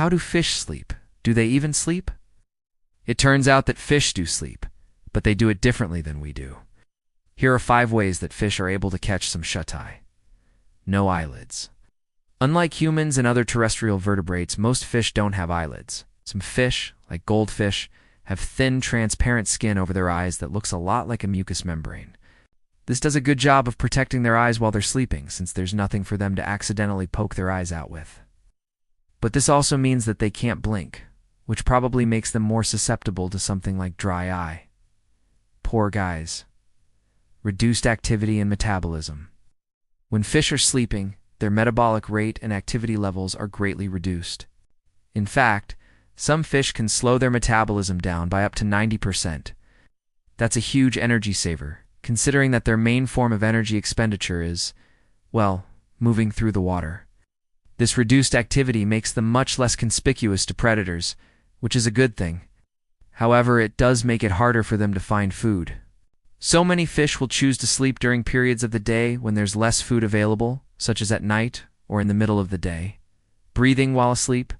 How do fish sleep? Do they even sleep? It turns out that fish do sleep, but they do it differently than we do. Here are 5 ways that fish are able to catch some shut-eye. No eyelids. Unlike humans and other terrestrial vertebrates, most fish don't have eyelids. Some fish, like goldfish, have thin, transparent skin over their eyes that looks a lot like a mucous membrane. This does a good job of protecting their eyes while they're sleeping, since there's nothing for them to accidentally poke their eyes out with. But this also means that they can't blink, which probably makes them more susceptible to something like dry eye. Poor guys. Reduced activity and metabolism. When fish are sleeping, their metabolic rate and activity levels are greatly reduced. In fact, some fish can slow their metabolism down by up to 90%. That's a huge energy saver, considering that their main form of energy expenditure is, well, moving through the water. This reduced activity makes them much less conspicuous to predators, which is a good thing. However, it does make it harder for them to find food. So many fish will choose to sleep during periods of the day when there's less food available, such as at night or in the middle of the day. Breathing while asleep.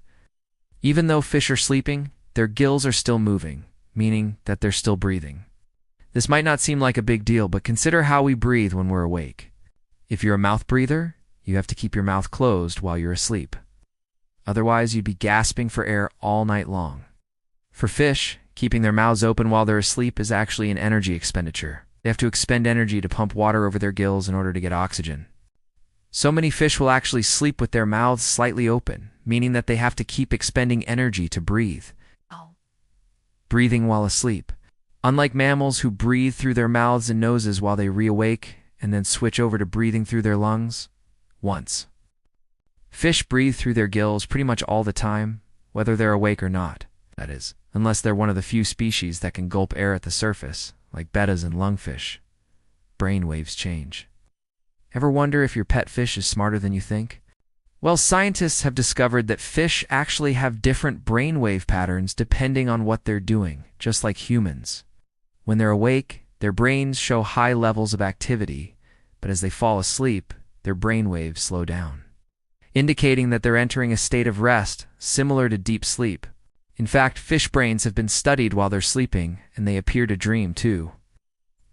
Even though fish are sleeping, their gills are still moving, meaning that they're still breathing. This might not seem like a big deal, but consider how we breathe when we're awake. If you're a mouth breather, you have to keep your mouth closed while you're asleep. Otherwise, you'd be gasping for air all night long. For fish, keeping their mouths open while they're asleep is actually an energy expenditure. They have to expend energy to pump water over their gills in order to get oxygen. So many fish will actually sleep with their mouths slightly open, meaning that they have to keep expending energy to breathe. Breathing while asleep. Unlike mammals who breathe through their mouths and noses while they reawake and then switch over to breathing through their lungs, once. Fish breathe through their gills pretty much all the time, whether they're awake or not. That is, unless they're one of the few species that can gulp air at the surface, like bettas and lungfish. Brain waves change. Ever wonder if your pet fish is smarter than you think? Well, scientists have discovered that fish actually have different brainwave patterns depending on what they're doing, just like humans. When they're awake, their brains show high levels of activity, but as they fall asleep, their brainwaves slow down, indicating that they're entering a state of rest similar to deep sleep. In fact, fish brains have been studied while they're sleeping, and they appear to dream too.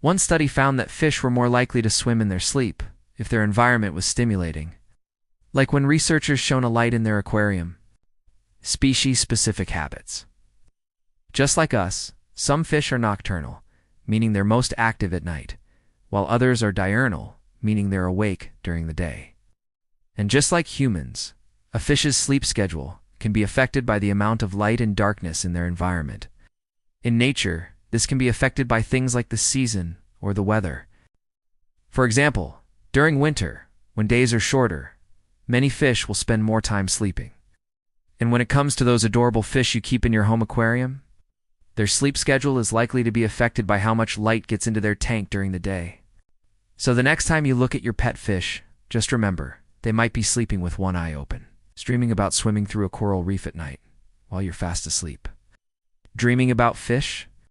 One study found that fish were more likely to swim in their sleep if their environment was stimulating, like when researchers shone a light in their aquarium. Species-specific habits. Just like us, some fish are nocturnal, meaning they're most active at night, while others are diurnal, meaning they're awake during the day. And just like humans, a fish's sleep schedule can be affected by the amount of light and darkness in their environment. In nature, this can be affected by things like the season or the weather. For example, during winter, when days are shorter, many fish will spend more time sleeping. And when it comes to those adorable fish you keep in your home aquarium, their sleep schedule is likely to be affected by how much light gets into their tank during the day. So the next time you look at your pet fish, just remember, they might be sleeping with one eye open, dreaming about swimming through a coral reef at night while you're fast asleep. Dreaming about fish?